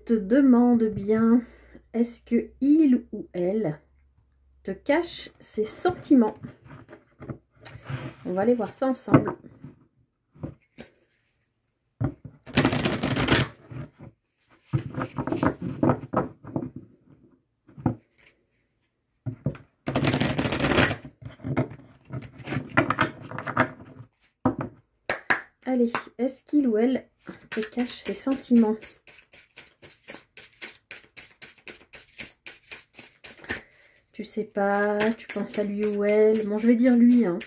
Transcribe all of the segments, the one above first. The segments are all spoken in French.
te demande bien, est-ce que il ou elle te cache ses sentiments? On va aller voir ça ensemble. Allez, est-ce qu'il ou elle te cache ses sentiments? Tu sais pas, tu penses à lui ou elle. Bon, je vais dire lui, hein.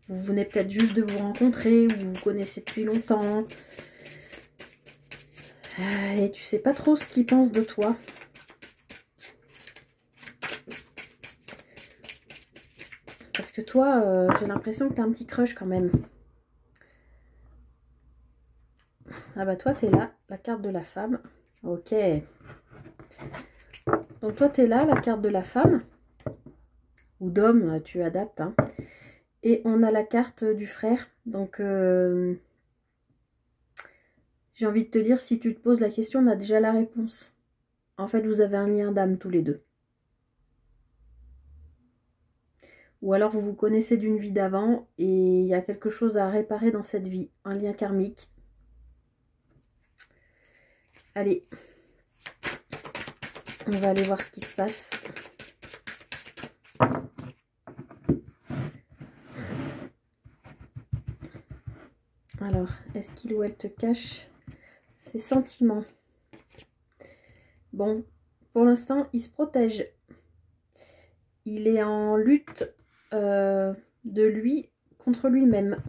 Vous venez peut-être juste de vous rencontrer, ou vous vous connaissez depuis longtemps. Et tu sais pas trop ce qu'il pense de toi. Parce que toi, j'ai l'impression que tu as un petit crush quand même. Ah bah toi, tu es là, la carte de la femme. Ok. Donc toi, tu es là, la carte de la femme. Ou d'homme, tu adaptes. Hein. Et on a la carte du frère. Donc, j'ai envie de te dire, si tu te poses la question, on a déjà la réponse. En fait, vous avez un lien d'âme tous les deux. Ou alors, vous vous connaissez d'une vie d'avant et il y a quelque chose à réparer dans cette vie. Un lien karmique. Allez. On va aller voir ce qui se passe. Alors, est-ce qu'il ou elle te cache ses sentiments? Bon, pour l'instant, il se protège. Il est en lutte de lui contre lui-même.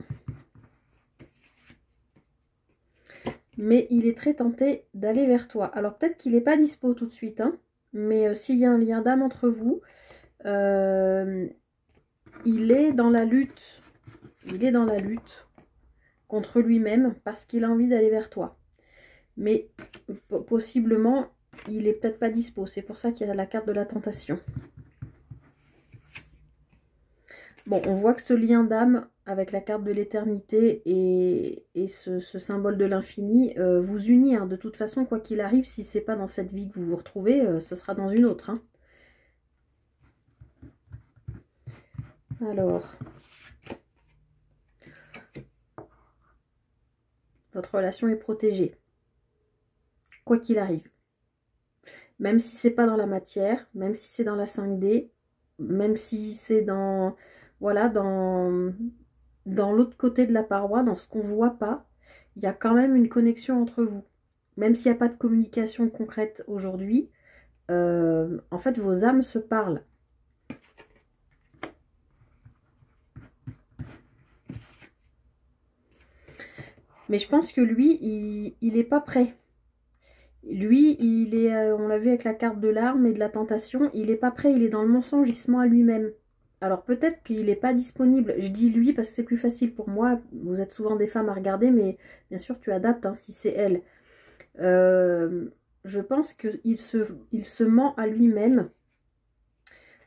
Mais il est très tenté d'aller vers toi. Alors, peut-être qu'il n'est pas dispo tout de suite, hein, mais s'il y a un lien d'âme entre vous, il est dans la lutte. Il est dans la lutte contre lui-même parce qu'il a envie d'aller vers toi. Mais possiblement, il est peut-être pas dispo. C'est pour ça qu'il y a la carte de la tentation. Bon, on voit que ce lien d'âme avec la carte de l'éternité et ce symbole de l'infini vous unit. Hein. De toute façon, quoi qu'il arrive, si c'est pas dans cette vie que vous vous retrouvez, ce sera dans une autre. Hein. Alors, votre relation est protégée. Quoi qu'il arrive. Même si c'est pas dans la matière, même si c'est dans la 5D, même si c'est dans... Voilà, dans l'autre côté de la paroi, dans ce qu'on ne voit pas, il y a quand même une connexion entre vous. Même s'il n'y a pas de communication concrète aujourd'hui, en fait, vos âmes se parlent. Mais je pense que lui, il n'est pas prêt. Lui, il est, on l'a vu avec la carte de l'arme et de la tentation, il n'est pas prêt, il est dans le mensonge, il se ment à lui-même. Alors peut-être qu'il n'est pas disponible, je dis lui parce que c'est plus facile pour moi, vous êtes souvent des femmes à regarder, mais bien sûr tu adaptes hein, si c'est elle. Je pense qu'il se ment à lui-même.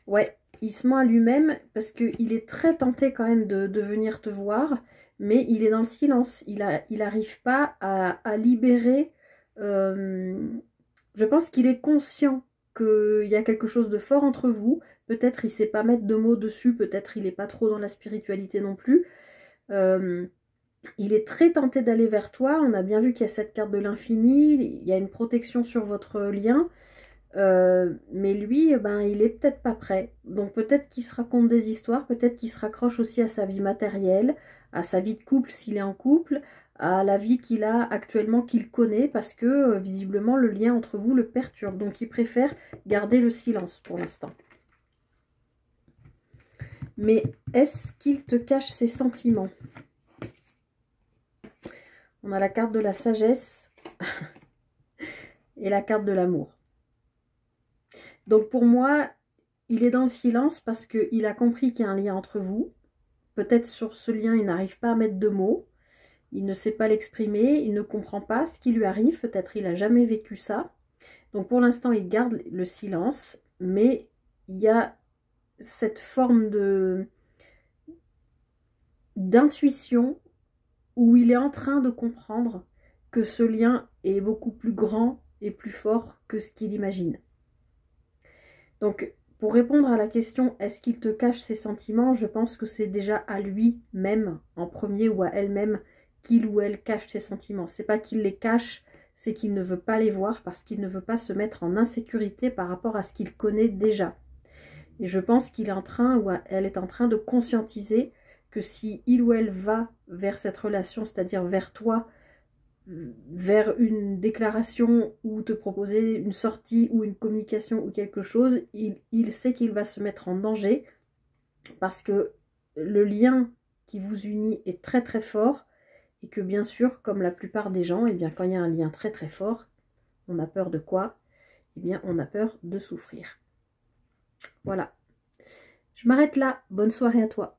Ouais, il se ment à lui-même parce qu'il est très tenté quand même de venir te voir, mais il est dans le silence, il n'arrive pas à libérer... je pense qu'il est conscient qu'il y a quelque chose de fort entre vous. Peut-être il ne sait pas mettre de mots dessus, peut-être il n'est pas trop dans la spiritualité non plus. Il est très tenté d'aller vers toi. On a bien vu qu'il y a cette carte de l'infini, il y a une protection sur votre lien. Mais lui, ben, il est peut-être pas prêt. Donc peut-être qu'il se raconte des histoires, peut-être qu'il se raccroche aussi à sa vie matérielle, à sa vie de couple s'il est en couple, à la vie qu'il a actuellement, qu'il connaît, parce que visiblement le lien entre vous le perturbe. Donc il préfère garder le silence pour l'instant. Mais est-ce qu'il te cache ses sentiments? On a la carte de la sagesse et la carte de l'amour. Donc pour moi, il est dans le silence parce qu'il a compris qu'il y a un lien entre vous. Peut-être sur ce lien, il n'arrive pas à mettre de mots. Il ne sait pas l'exprimer, il ne comprend pas ce qui lui arrive. Peut-être il n'a jamais vécu ça. Donc pour l'instant, il garde le silence. Mais il y a cette forme d'intuition où il est en train de comprendre que ce lien est beaucoup plus grand et plus fort que ce qu'il imagine. Donc, pour répondre à la question, est-ce qu'il te cache ses sentiments? Je pense que c'est déjà à lui-même, en premier, ou à elle-même, qu'il ou elle cache ses sentiments. C'est pas qu'il les cache, c'est qu'il ne veut pas les voir parce qu'il ne veut pas se mettre en insécurité par rapport à ce qu'il connaît déjà. Et je pense qu'il est en train, ou elle est en train de conscientiser que si il ou elle va vers cette relation, c'est-à-dire vers toi, vers une déclaration ou te proposer une sortie ou une communication ou quelque chose, il sait qu'il va se mettre en danger parce que le lien qui vous unit est très très fort et que bien sûr, comme la plupart des gens, et bien quand il y a un lien très très fort, on a peur de quoi? Eh bien, on a peur de souffrir. Voilà. Je m'arrête là. Bonne soirée à toi.